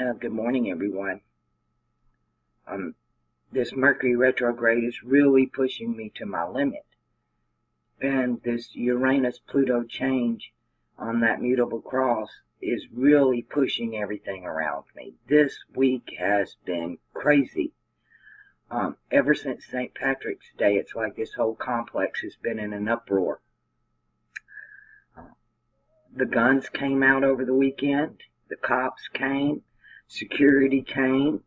Good morning, everyone. This Mercury retrograde is really pushing me to my limit. And this Uranus-Pluto change on that mutable cross is really pushing everything around me. This week has been crazy. Ever since St. Patrick's Day, it's like this whole complex has been in an uproar. The guns came out over the weekend. The cops came. Security came.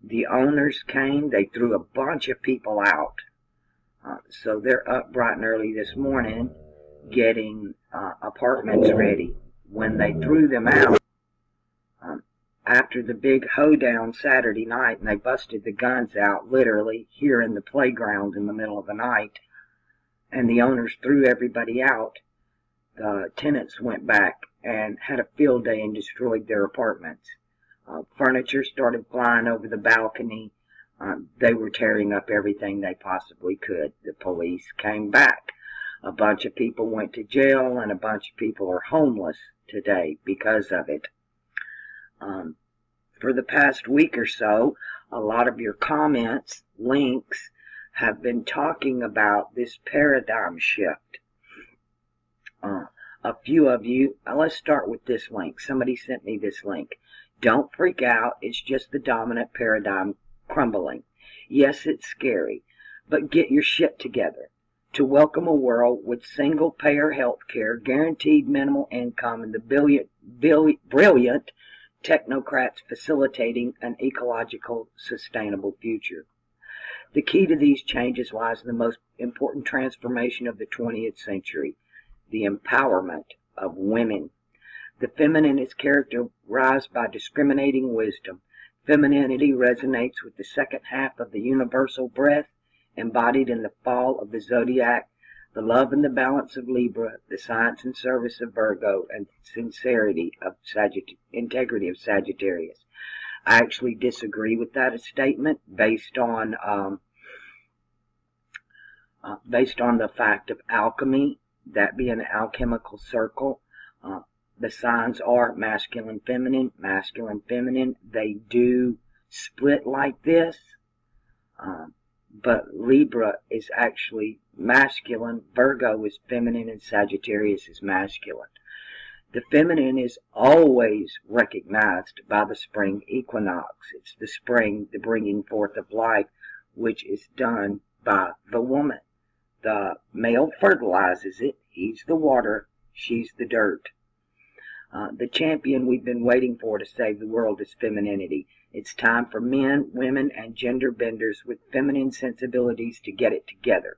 The owners came. They threw a bunch of people out. So they're up bright and early this morning getting apartments ready. When they threw them out, after the big hoedown Saturday night, and they busted the guns out literally here in the playground in the middle of the night, and the owners threw everybody out, the tenants went back and had a field day and destroyed their apartments. Furniture started flying over the balcony. They were tearing up everything they possibly could. The police came back. A bunch of people went to jail, and a bunch of people are homeless today because of it. For the past week or so, a lot of your comments, links, have been talking about this paradigm shift. A few of you, let's start with this link. Somebody sent me this link. Don't freak out. It's just the dominant paradigm crumbling. Yes, it's scary, but get your shit together. To welcome a world with single-payer health care, guaranteed minimal income, and the brilliant technocrats facilitating an ecological, sustainable future. The key to these changes lies in the most important transformation of the 20th century, the empowerment of women. The feminine is characterized by discriminating wisdom. Femininity resonates with the second half of the universal breath, embodied in the fall of the zodiac, the love and the balance of Libra, the science and service of Virgo, and sincerity of integrity of Sagittarius. I actually disagree with that statement based on the fact of alchemy, that being an alchemical circle. The signs are masculine, feminine, masculine, feminine. They do split like this, but Libra is actually masculine, Virgo is feminine, and Sagittarius is masculine. The feminine is always recognized by the spring equinox. It's the spring, the bringing forth of life, which is done by the woman. The male fertilizes it. He's the water. She's the dirt. The champion we've been waiting for to save the world is femininity. It's time for men, women, and gender benders with feminine sensibilities to get it together.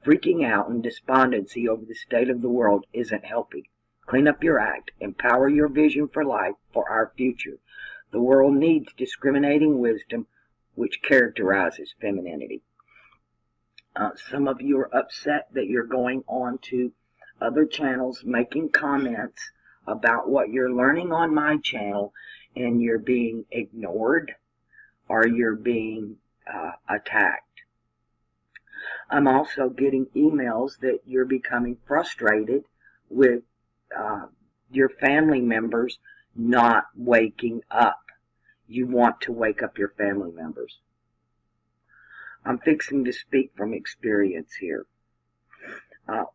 Freaking out and despondency over the state of the world isn't helping. Clean up your act. Empower your vision for life, for our future. The world needs discriminating wisdom, which characterizes femininity. Some of you are upset that you're going on to other channels making comments about what you're learning on my channel, and you're being ignored or you're being attacked. I'm also getting emails that you're becoming frustrated with your family members not waking up. You want to wake up your family members. I'm fixing to speak from experience here.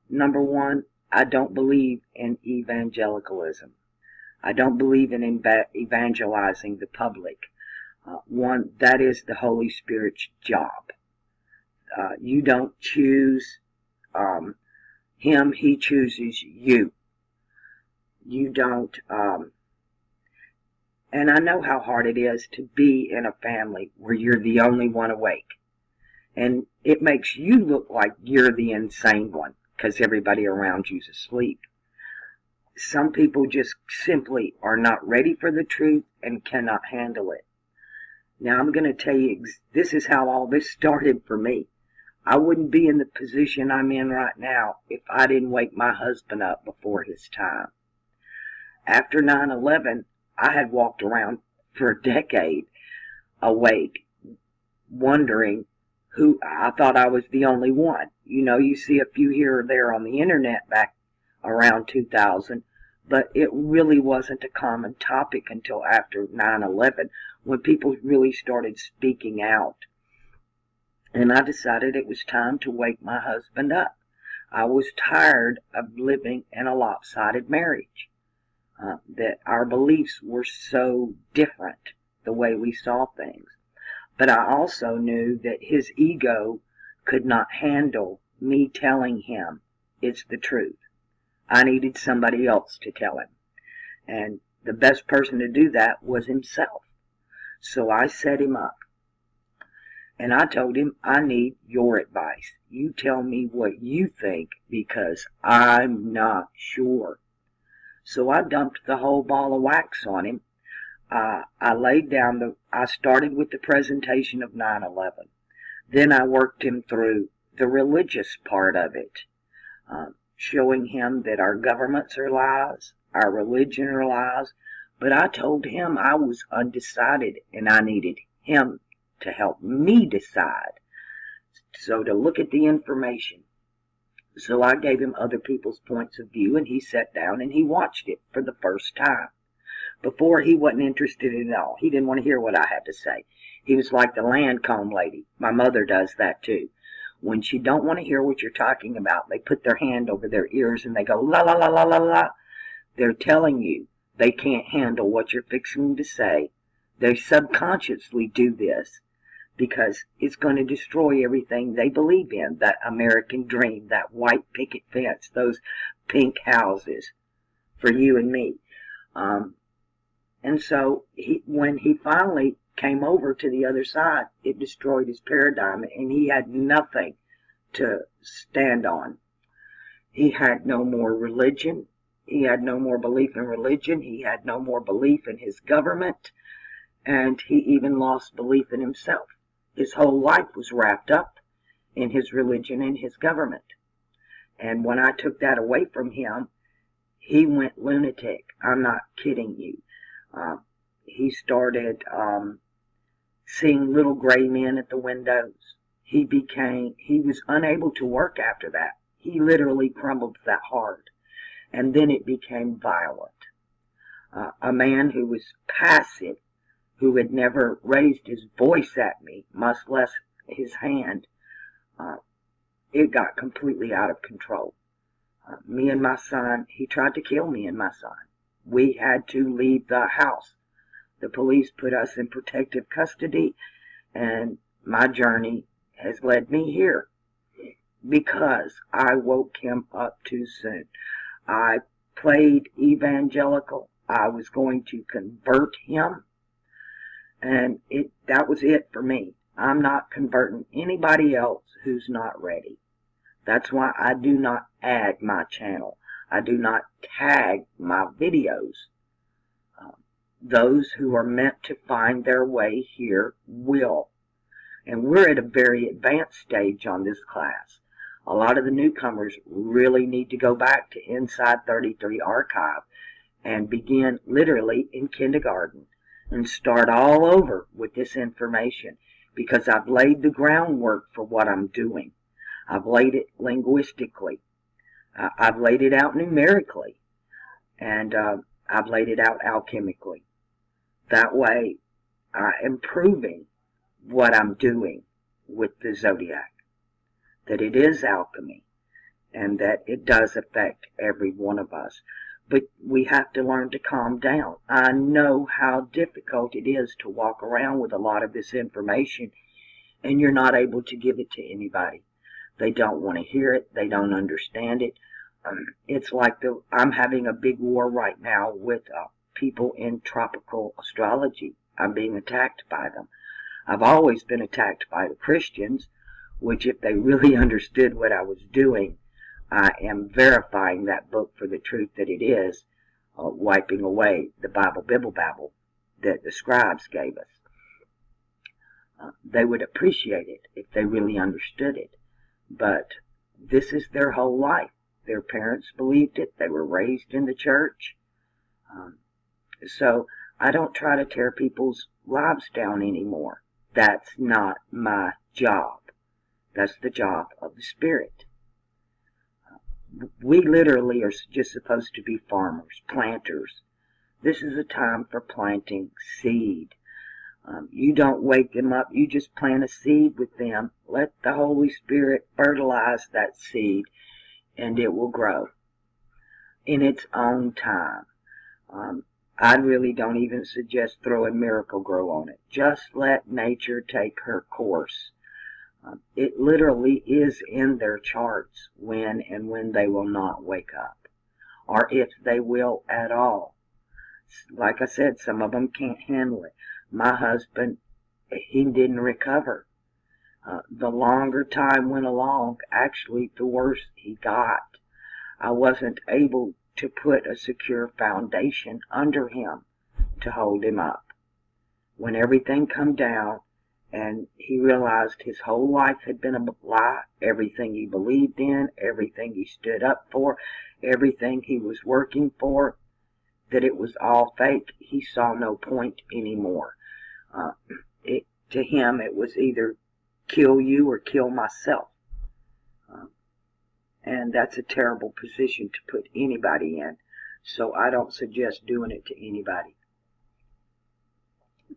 Number one, I don't believe in evangelicalism. I don't believe in evangelizing the public. That is the Holy Spirit's job. You don't choose him, he chooses you. You don't, and I know how hard it is to be in a family where you're the only one awake. And it makes you look like you're the insane one, because everybody around you's asleep. Some people just simply are not ready for the truth and cannot handle it. Now I'm going to tell you, this is how all this started for me. I wouldn't be in the position I'm in right now if I didn't wake my husband up before his time. After 9/11, I had walked around for a decade awake, wondering who, I thought I was the only one. You know, you see a few here or there on the internet back around 2000, but it really wasn't a common topic until after 9/11, when people really started speaking out. And I decided it was time to wake my husband up. I was tired of living in a lopsided marriage, that our beliefs were so different, the way we saw things. But I also knew that his ego could not handle me telling him it's the truth. I needed somebody else to tell him. And the best person to do that was himself. So I set him up. And I told him, I need your advice. You tell me what you think, because I'm not sure. So I dumped the whole ball of wax on him. I started with the presentation of 9/11. Then I worked him through the religious part of it, showing him that our governments are lies, our religion are lies. But I told him I was undecided, and I needed him to help me decide. So to look at the information. So I gave him other people's points of view, and he sat down and he watched it for the first time. Before, he wasn't interested in it all. He didn't want to hear what I had to say. He was like the Lancome lady. My mother does that too. When she don't want to hear what you're talking about, they put their hand over their ears and they go, la la la la la la. They're telling you they can't handle what you're fixing to say. They subconsciously do this because it's going to destroy everything they believe in. That American dream, that white picket fence, those pink houses for you and me. And so when he finally came over to the other side, it destroyed his paradigm, and he had nothing to stand on. He had no more religion. He had no more belief in religion. He had no more belief in his government. And he even lost belief in himself. His whole life was wrapped up in his religion and his government. And when I took that away from him, he went lunatic. I'm not kidding you. He started seeing little gray men at the windows. He was unable to work after that. He literally crumbled that hard. And then it became violent. A man who was passive, who had never raised his voice at me, much less his hand, it got completely out of control. Me and my son, he tried to kill me and my son. We had to leave the house. The police put us in protective custody, and my journey has led me here because I woke him up too soon. I played evangelical. I was going to convert him, and that was it for me. I'm not converting anybody else who's not ready. That's why I do not add my channel. I do not tag my videos. Those who are meant to find their way here will. And we're at a very advanced stage on this class. A lot of the newcomers really need to go back to Inside 33 Archive and begin literally in kindergarten and start all over with this information, because I've laid the groundwork for what I'm doing. I've laid it linguistically. I've laid it out numerically. And I've laid it out alchemically. That way, I am proving what I'm doing with the zodiac. That it is alchemy. And that it does affect every one of us. But we have to learn to calm down. I know how difficult it is to walk around with a lot of this information, and you're not able to give it to anybody. They don't want to hear it. They don't understand it. It's like I'm having a big war right now with people in tropical astrology. I'm being attacked by them. I've always been attacked by the Christians, which if they really understood what I was doing, I am verifying that book for the truth that it is, wiping away the Bible Bibble Babble that the scribes gave us. They would appreciate it if they really understood it. But this is their whole life. Their parents believed it. They were raised in the church. So I don't try to tear people's lives down anymore. That's not my job. That's the job of the Spirit. We literally are just supposed to be farmers, planters. This is a time for planting seed. You don't wake them up. You just plant a seed with them. Let the Holy Spirit fertilize that seed, and it will grow in its own time. I really don't even suggest throwing Miracle Grow on it. Just let nature take her course. It literally is in their charts when and when they will not wake up, or if they will at all. Like I said, some of them can't handle it. My husband, he didn't recover. The longer time went along, actually, the worse he got. I wasn't able to put a secure foundation under him to hold him up. When everything come down and he realized his whole life had been a lie, everything he believed in, everything he stood up for, everything he was working for, that it was all fake, he saw no point anymore. To him, it was either kill you or kill myself. And that's a terrible position to put anybody in. So I don't suggest doing it to anybody.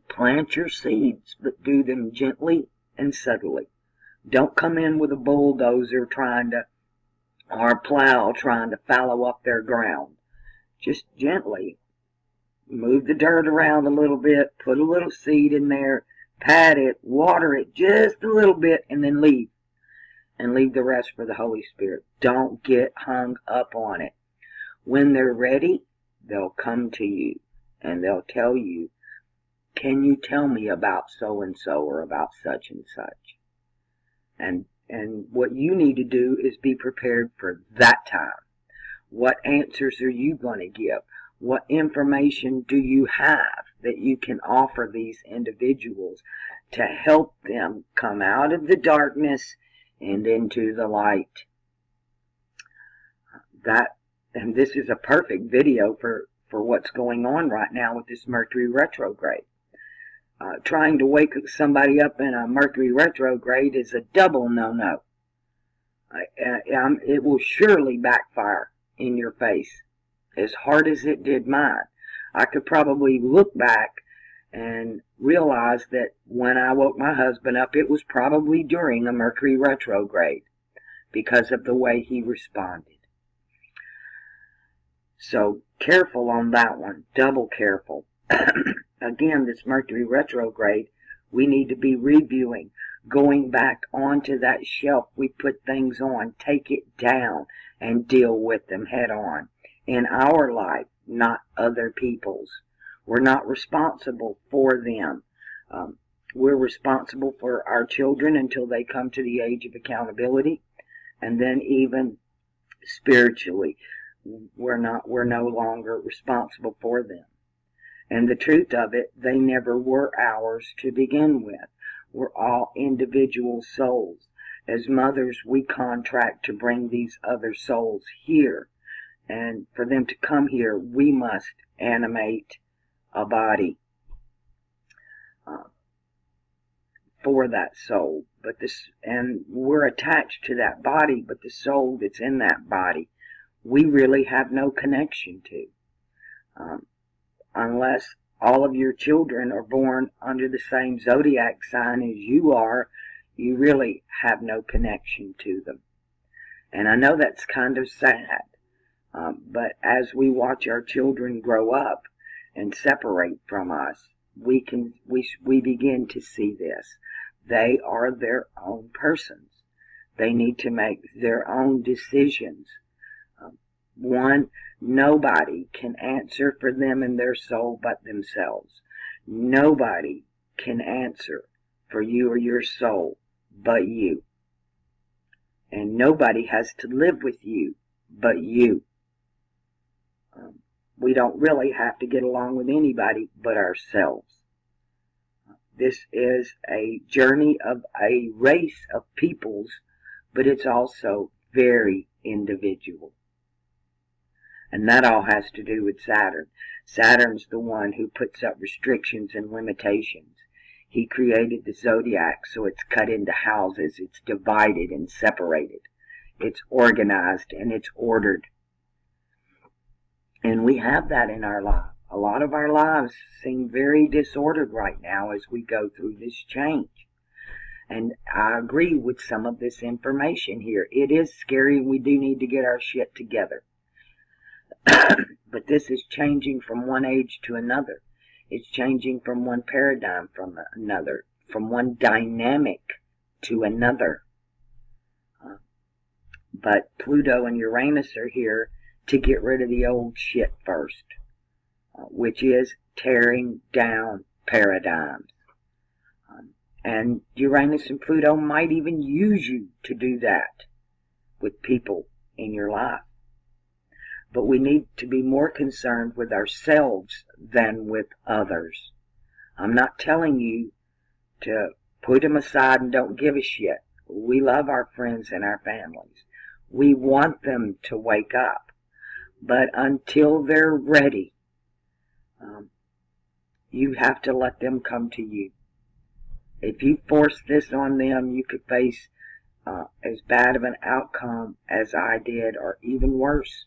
Plant your seeds, but do them gently and subtly. Don't come in with a bulldozer or a plow trying to fallow up their ground. Just gently move the dirt around a little bit, put a little seed in there, pat it, water it just a little bit, and then leave. And leave the rest for the Holy Spirit. Don't get hung up on it. When they're ready, they'll come to you and they'll tell you, can you tell me about so-and-so or about such and such? And what you need to do is be prepared for that time. What answers are you going to give? What information do you have that you can offer these individuals to help them come out of the darkness and into the light? And this is a perfect video for what's going on right now with this Mercury retrograde. Trying to wake somebody up in a Mercury retrograde is a double no-no. It will surely backfire in your face, as hard as it did mine. I could probably look back and realize that when I woke my husband up, it was probably during a Mercury retrograde because of the way he responded. So careful on that one, double careful. Again, this Mercury retrograde, we need to be reviewing, going back onto that shelf we put things on, take it down and deal with them head on. In our life, not other people's. We're not responsible for them. We're responsible for our children until they come to the age of accountability. And then even spiritually, we're no longer responsible for them. And the truth of it, they never were ours to begin with. We're all individual souls. As mothers, we contract to bring these other souls here. And for them to come here, we must animate a body for that soul. And we're attached to that body, but the soul that's in that body, we really have no connection to. Unless all of your children are born under the same zodiac sign as you are, you really have no connection to them. And I know that's kind of sad. But as we watch our children grow up and separate from us, we begin to see this. They are their own persons. They need to make their own decisions. Nobody can answer for them and their soul but themselves. Nobody can answer for you or your soul but you. And nobody has to live with you but you. We don't really have to get along with anybody but ourselves. This is a journey of a race of peoples, but it's also very individual. And that all has to do with Saturn. Saturn's the one who puts up restrictions and limitations. He created the zodiac, so it's cut into houses, it's divided and separated. It's organized and it's ordered. And we have that in our life. A lot of our lives seem very disordered right now as we go through this change. And I agree with some of this information here. It is scary. We do need to get our shit together. But this is changing from one age to another. It's changing from one paradigm from another, from one dynamic to another. But Pluto and Uranus are here to get rid of the old shit first, which is tearing down paradigms. And Uranus and Pluto might even use you to do that with people in your life. But we need to be more concerned with ourselves than with others. I'm not telling you to put them aside and don't give a shit. We love our friends and our families. We want them to wake up. But until they're ready, you have to let them come to you. If you force this on them, you could face as bad of an outcome as I did, or even worse.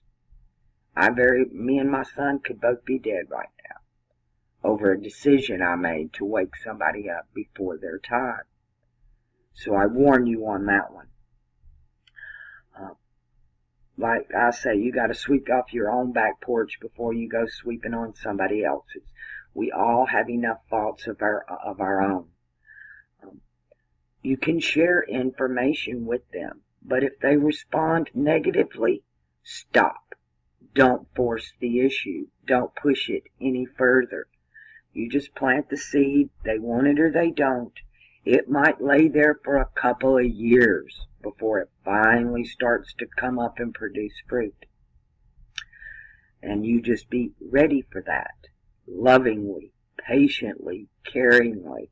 Me and my son could both be dead right now over a decision I made to wake somebody up before their time. So I warn you on that one. Like I say, you got to sweep off your own back porch before you go sweeping on somebody else's. We all have enough faults of our own. You can share information with them, but if they respond negatively, stop. Don't force the issue. Don't push it any further. You just plant the seed. They want it or they don't. It might lay there for a couple of years before it finally starts to come up and produce fruit. And you just be ready for that. Lovingly, patiently, caringly,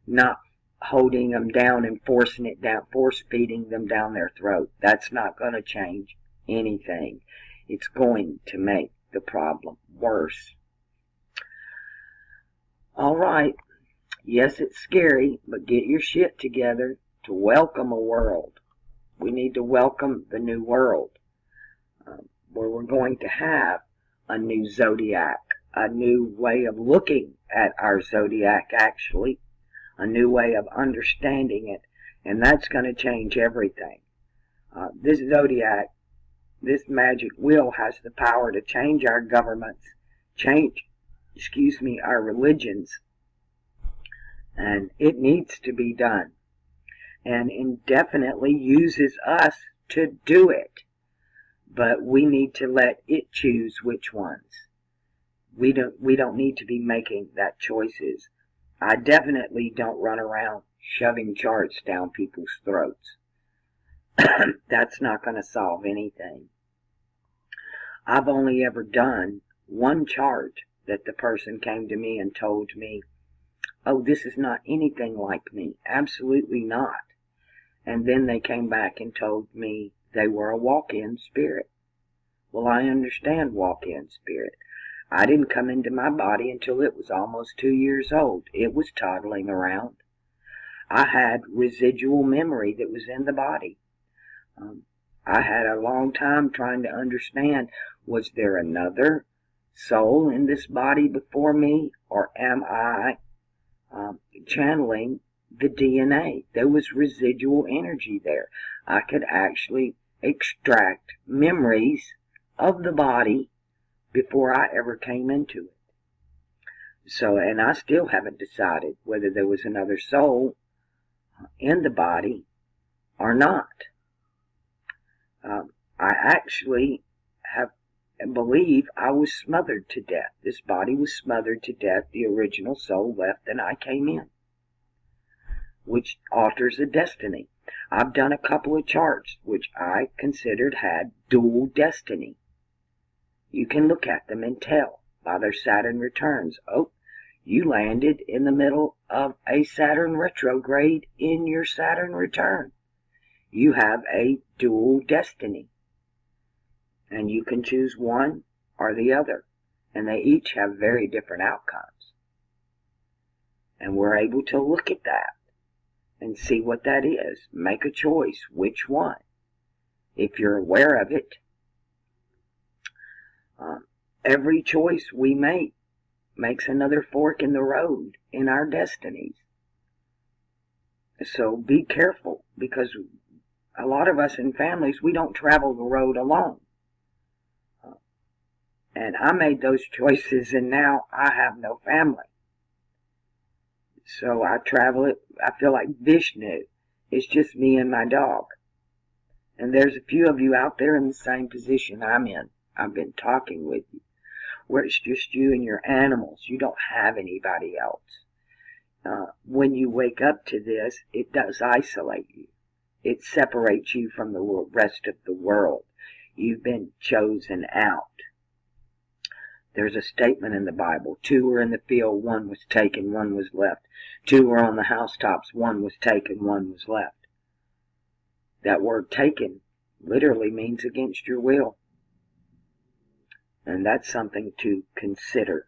not holding them down and forcing it down, force feeding them down their throat. That's not going to change anything. It's going to make the problem worse. All right. Yes, it's scary, but get your shit together to welcome a world. We need to welcome the new world, where we're going to have a new zodiac, a new way of looking at our zodiac, actually, a new way of understanding it, and that's going to change everything. This zodiac, this magic wheel has the power to change our governments, our religions, and it needs to be done, and indefinitely uses us to do it. But we need to let it choose which ones. We don't need to be making that choices. I definitely don't run around shoving charts down people's throats. That's not going to solve anything. I've only ever done one chart that the person came to me and told me, oh, this is not anything like me. Absolutely not. And then they came back and told me they were a walk-in spirit. Well, I understand walk-in spirit. I didn't come into my body until it was almost 2 years old. It was toddling around. I had residual memory that was in the body. I had a long time trying to understand, was there another soul in this body before me, or am I channeling the DNA? There was residual energy there. I could actually extract memories of the body before I ever came into it. So, and I still haven't decided whether there was another soul in the body or not. I actually believe I was smothered to death. This body was smothered to death. The original soul left and I came in, which alters a destiny. I've done a couple of charts which I considered had dual destiny. You can look at them and tell by their Saturn returns. Oh, you landed in the middle of a Saturn retrograde in your Saturn return. You have a dual destiny. And you can choose one or the other. And they each have very different outcomes. And we're able to look at that and see what that is. Make a choice. Which one? if you're aware of it. Every choice we make makes another fork in the road in our destinies. So be careful, because a lot of us in families, we don't travel the road alone. And I made those choices, and now I have no family. So I travel it. I feel like Vishnu. It's just me and my dog. And there's a few of you out there in the same position I'm in. I've been talking with you, where it's just you and your animals. You don't have anybody else. When you wake up to this, it does isolate you. It separates you from the rest of the world. You've been chosen out. There's a statement in the Bible. 2 were in the field, 1 was taken, 1 was left. 2 were on the housetops, 1 was taken, 1 was left. That word taken literally means against your will. And that's something to consider.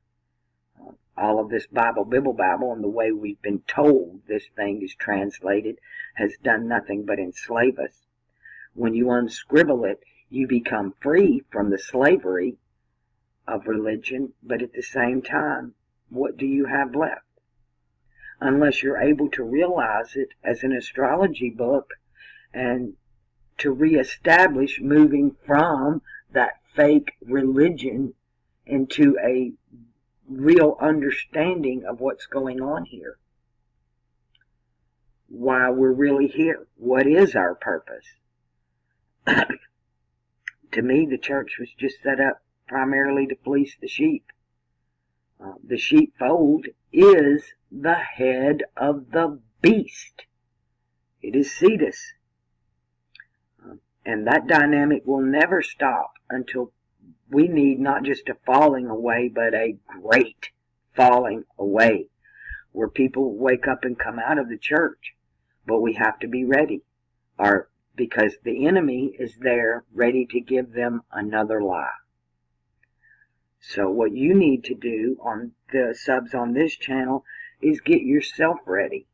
All of this Bible and the way we've been told this thing is translated has done nothing but enslave us. When you unscribble it, you become free from the slavery of religion, but at the same time, what do you have left? Unless you're able to realize it as an astrology book and to reestablish moving from that fake religion into a real understanding of what's going on here. Why we're really here. What is our purpose? To me, the church was just set up primarily to fleece the sheep. The sheepfold is the head of the beast. It is Cetus. And that dynamic will never stop until we need not just a falling away, but a great falling away, where people wake up and come out of the church. But we have to be ready, because the enemy is there ready to give them another lie. So what you need to do on the subs on this channel is get yourself ready.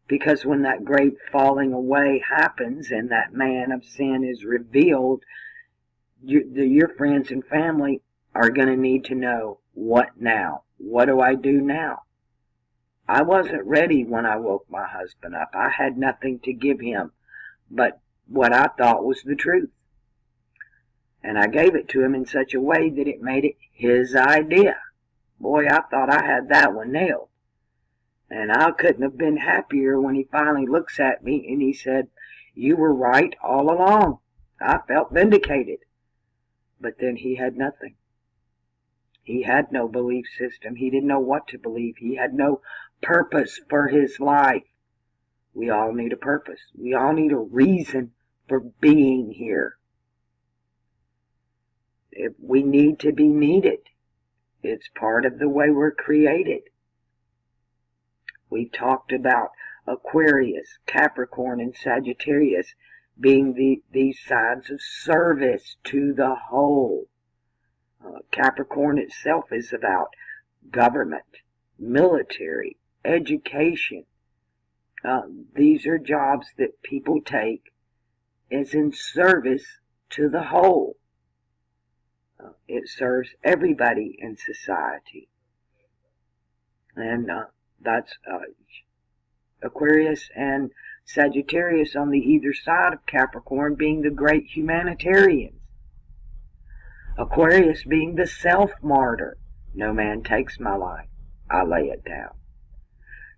Because when that great falling away happens and that man of sin is revealed, your friends and family are going to need to know, what now? What do I do now? I wasn't ready when I woke my husband up. I had nothing to give him but what I thought was the truth. And I gave it to him in such a way that it made it his idea. Boy, I thought I had that one nailed. And I couldn't have been happier when he finally looks at me and he said, "You were right all along." I felt vindicated. But then he had nothing. He had no belief system. He didn't know what to believe. He had no purpose for his life. We all need a purpose. We all need a reason for being here. If we need to be needed. It's part of the way we're created. We've talked about Aquarius, Capricorn, and Sagittarius being these signs of service to the whole. Capricorn itself is about government, military, education. These are jobs that people take as in service to the whole. It serves everybody in society. And that's Aquarius and Sagittarius on the either side of Capricorn being the great humanitarians. Aquarius being the self-martyr. No man takes my life, I lay it down.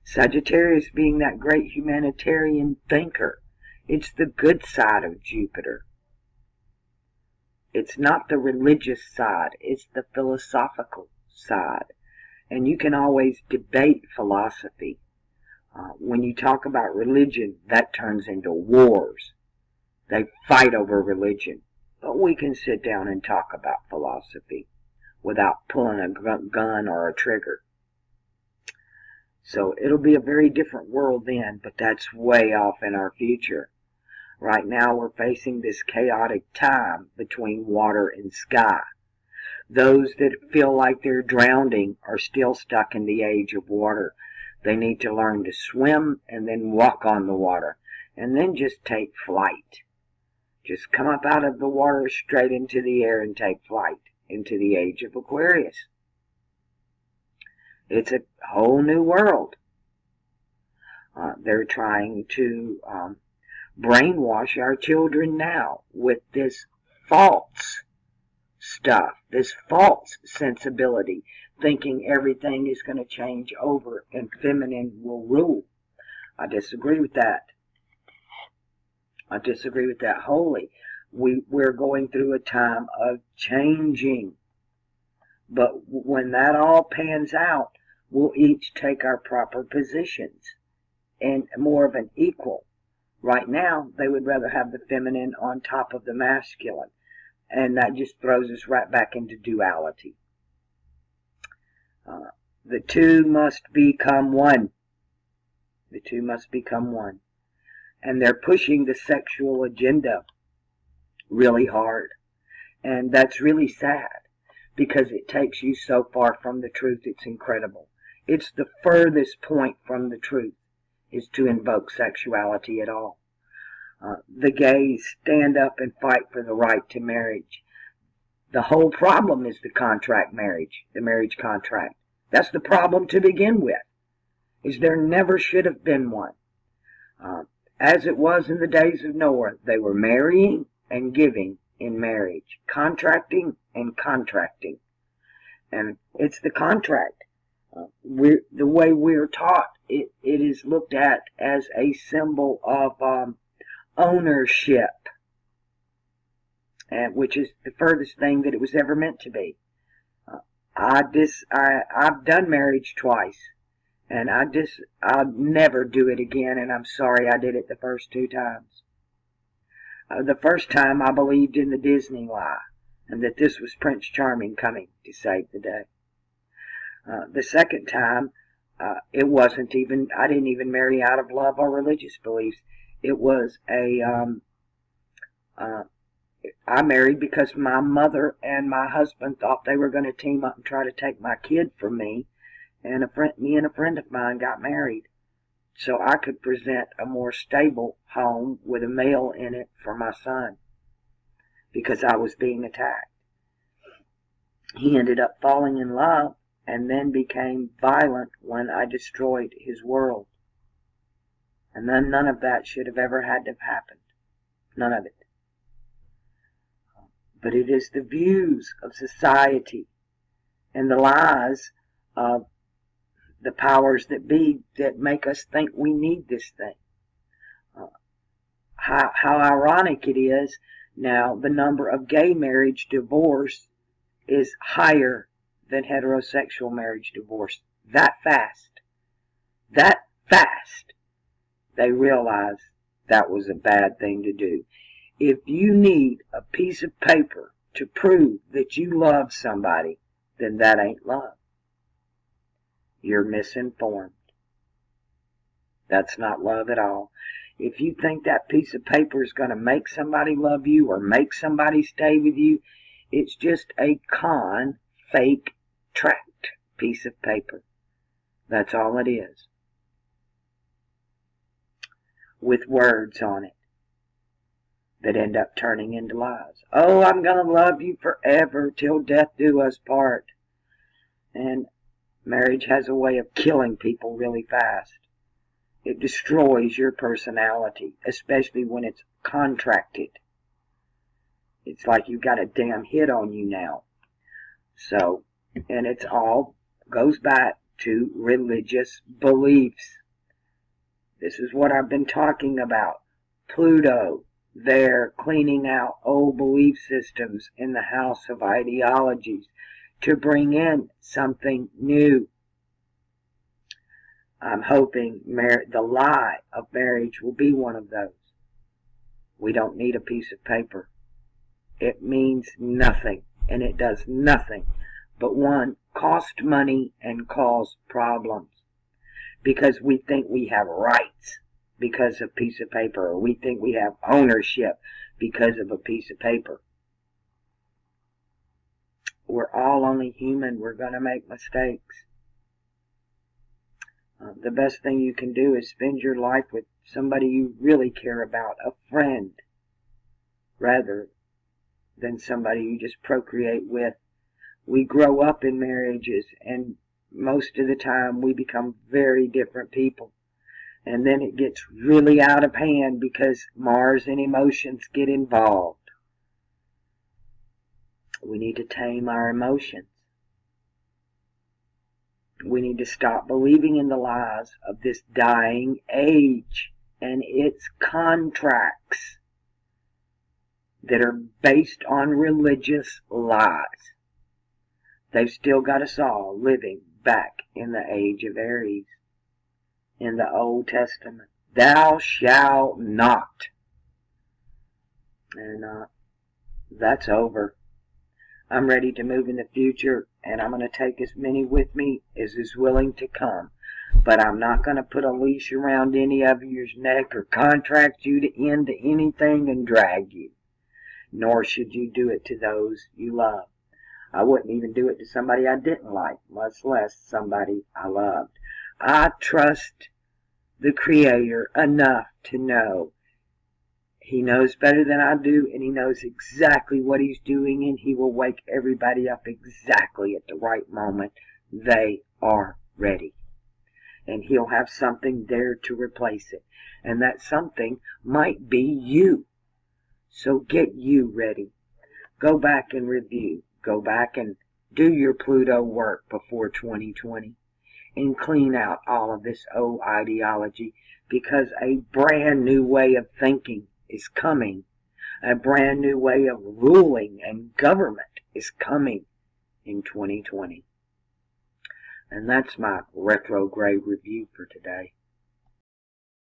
Sagittarius being that great humanitarian thinker. It's the good side of Jupiter. It's not the religious side, it's the philosophical side. And you can always debate philosophy. When you talk about religion, that turns into wars. They fight over religion. But we can sit down and talk about philosophy without pulling a gun or a trigger. So it'll be a very different world then, but that's way off in our future. Right now we're facing this chaotic time between water and sky. Those that feel like they're drowning are still stuck in the age of water. They need to learn to swim and then walk on the water and then just take flight. Just come up out of the water straight into the air and take flight into the age of Aquarius. It's a whole new world. They're trying to brainwash our children now with this false stuff, this false sensibility, thinking everything is going to change over and feminine will rule. I disagree with that. I disagree with that wholly. We're going through a time of changing. But when that all pans out, we'll each take our proper positions and more of an equal. Right now, they would rather have the feminine on top of the masculine. And that just throws us right back into duality. The two must become one. The two must become one. And they're pushing the sexual agenda really hard. And that's really sad, because it takes you so far from the truth, it's incredible. It's the furthest point from the truth, is to invoke sexuality at all. The gays stand up and fight for the right to marriage. The whole problem is the contract marriage, the marriage contract. That's the problem to begin with, is there never should have been one. As it was in the days of Noah, they were marrying and giving in marriage, contracting and contracting. And it's the contract. The way we're taught, it is looked at as a symbol of ownership, which is the furthest thing that it was ever meant to be. I've done marriage twice, and I'll never do it again, and I'm sorry I did it the first 2 times. The first time I believed in the Disney lie, and that this was Prince Charming coming to save the day. The second time, it wasn't even, I didn't even marry out of love or religious beliefs. It was I married because my mother and my husband thought they were going to team up and try to take my kid from me. And me and a friend of mine got married so I could present a more stable home with a male in it for my son, because I was being attacked. He ended up falling in love and then became violent when I destroyed his world. And then none of that should have ever had to have happened. None of it. But it is the views of society and the lies of the powers that be that make us think we need this thing. How ironic it is now, the number of gay marriage divorce is higher than heterosexual marriage divorce. That fast. They realize that was a bad thing to do. If you need a piece of paper to prove that you love somebody, then that ain't love. You're misinformed. That's not love at all. If you think that piece of paper is going to make somebody love you or make somebody stay with you, it's just a fake tract piece of paper. That's all it is. With words on it that end up turning into lies. Oh, I'm going to love you forever till death do us part. And marriage has a way of killing people really fast. It destroys your personality, especially when it's contracted. It's like you've got a damn hit on you now. So, and it's all goes back to religious beliefs. This is what I've been talking about. Pluto, they're cleaning out old belief systems in the house of ideologies to bring in something new. I'm hoping the lie of marriage will be one of those. We don't need a piece of paper. It means nothing, and it does nothing but, one, cost money and cause problems. Because we think we have rights because of a piece of paper, or we think we have ownership because of a piece of paper. We're all only human. We're going to make mistakes. The best thing you can do is spend your life with somebody you really care about, a friend. rather than somebody you just procreate with. We grow up in marriages, and most of the time we become very different people. And then it gets really out of hand because Mars and emotions get involved. We need to tame our emotions. We need to stop believing in the lies of this dying age and its contracts that are based on religious lies. They've still got us all living back in the age of Aries. In the Old Testament, thou shalt not. And that's over. I'm ready to move in the future, and I'm going to take as many with me as is willing to come. But I'm not going to put a leash around any of yours neck or contract you to into anything and drag you. Nor should you do it to those you love. I wouldn't even do it to somebody I didn't like, much less somebody I loved. I trust the Creator enough to know He knows better than I do, and He knows exactly what He's doing, and He will wake everybody up exactly at the right moment they are ready. And He'll have something there to replace it. And that something might be you. So get you ready. Go back and review. Go back and do your Pluto work before 2020. And clean out all of this old ideology, because a brand new way of thinking is coming. A brand new way of ruling and government is coming in 2020. And that's my retrograde review for today.